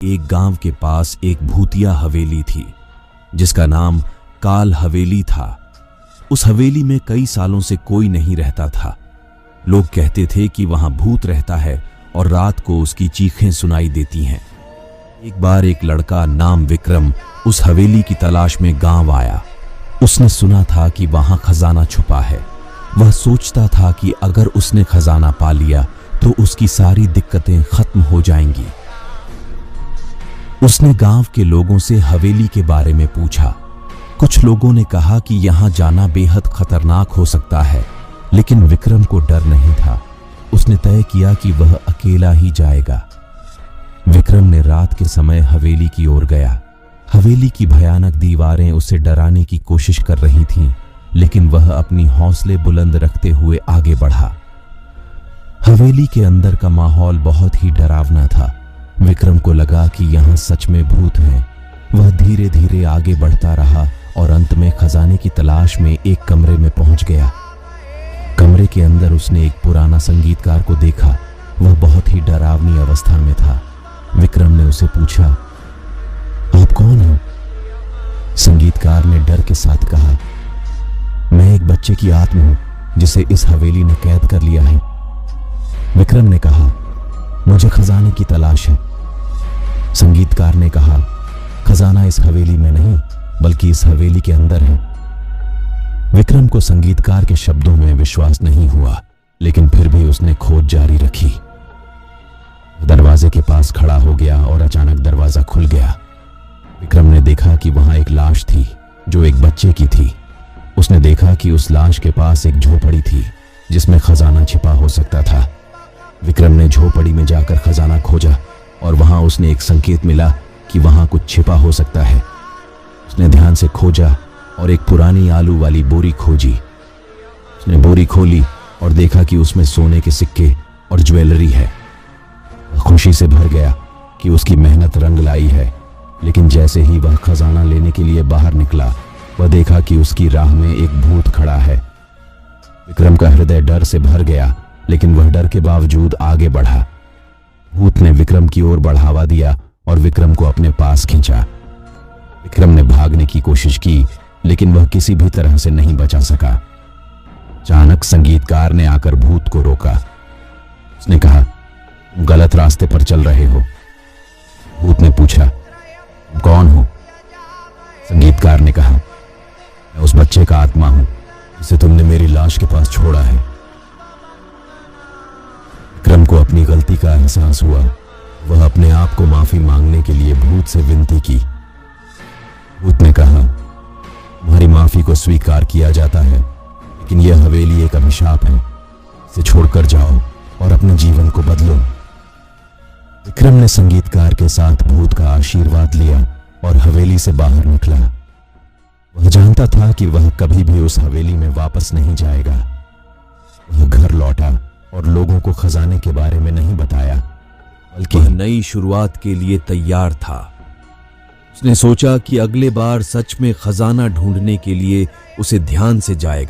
एक गांव के पास एक भूतिया हवेली थी जिसका नाम काल हवेली था। उस हवेली में कई सालों से कोई नहीं रहता था। लोग कहते थे कि वहां भूत रहता है और रात को उसकी चीखें सुनाई देती हैं। एक बार एक लड़का नाम विक्रम उस हवेली की तलाश में गांव आया। उसने सुना था कि वहां खजाना छुपा है। वह सोचता था कि अगर उसने खजाना पा लिया तो उसकी सारी दिक्कतें खत्म हो जाएंगी। उसने गांव के लोगों से हवेली के बारे में पूछा। कुछ लोगों ने कहा कि यहां जाना बेहद खतरनाक हो सकता है, लेकिन विक्रम को डर नहीं था। उसने तय किया कि वह अकेला ही जाएगा। विक्रम ने रात के समय हवेली की ओर गया। हवेली की भयानक दीवारें उसे डराने की कोशिश कर रही थीं, लेकिन वह अपनी हौसले बुलंद रखते हुए आगे बढ़ा। हवेली के अंदर का माहौल बहुत ही डरावना था। विक्रम को लगा कि यहां सच में भूत हैं। वह धीरे धीरे आगे बढ़ता रहा और अंत में खजाने की तलाश में एक कमरे में पहुंच गया। कमरे के अंदर उसने एक पुराना संगीतकार को देखा। वह बहुत ही डरावनी अवस्था में था। विक्रम ने उसे पूछा, आप कौन हो? संगीतकार ने डर के साथ कहा, मैं एक बच्चे की आत्मा हूं जिसे इस हवेली ने कैद कर लिया है। विक्रम ने कहा, मुझे खजाने की तलाश है। संगीतकार ने कहा, खजाना इस हवेली में नहीं बल्कि इस हवेली के अंदर है। विक्रम को संगीतकार के शब्दों में विश्वास नहीं हुआ, लेकिन फिर भी उसने खोज जारी रखी। दरवाजे के पास खड़ा हो गया और अचानक दरवाजा खुल गया। विक्रम ने देखा कि वहां एक लाश थी जो एक बच्चे की थी। उसने देखा कि उस लाश के पास एक झोपड़ी थी जिसमें खजाना छिपा हो सकता था। विक्रम ने झोपड़ी में जाकर खजाना खोजा और वहां उसने एक संकेत मिला कि वहां कुछ छिपा हो सकता है। उसने ध्यान से खोजा और एक पुरानी आलू वाली बोरी खोजी। उसने बोरी खोली और देखा कि उसमें सोने के सिक्के और ज्वेलरी है। वह खुशी से भर गया कि उसकी मेहनत रंग लाई है, लेकिन जैसे ही वह खजाना लेने के लिए बाहर निकला, वह देखा कि उसकी राह में एक भूत खड़ा है। विक्रम का हृदय डर से भर गया, लेकिन वह डर के बावजूद आगे बढ़ा। भूत ने विक्रम की ओर बढ़ावा दिया और विक्रम को अपने पास खींचा। विक्रम ने भागने की कोशिश की, लेकिन वह किसी भी तरह से नहीं बचा सका। अचानक संगीतकार ने आकर भूत को रोका। उसने कहा, तुम गलत रास्ते पर चल रहे हो। भूत ने पूछा, तुम कौन हो? संगीतकार ने कहा, मैं उस बच्चे का आत्मा हूं जिसे तुमने मेरी लाश के पास छोड़ा है। विक्रम को अपनी गलती का एहसास हुआ। वह अपने आप को माफी मांगने के लिए भूत से विनती की। भूत ने कहा, तुम्हारी माफी को स्वीकार किया जाता है, लेकिन यह हवेली एक अभिशाप है। इसे छोड़कर जाओ और अपने जीवन को बदलो। विक्रम ने संगीतकार के साथ भूत का आशीर्वाद लिया और हवेली से बाहर निकला। वह जानता था कि वह कभी भी उस हवेली में वापस नहीं जाएगा। वह घर लौटा और लोगों को खजाने के बारे में नहीं बताया, बल्कि नई शुरुआत के लिए तैयार था। उसने सोचा कि अगले बार सच में खजाना ढूंढने के लिए उसे ध्यान से जाएगा।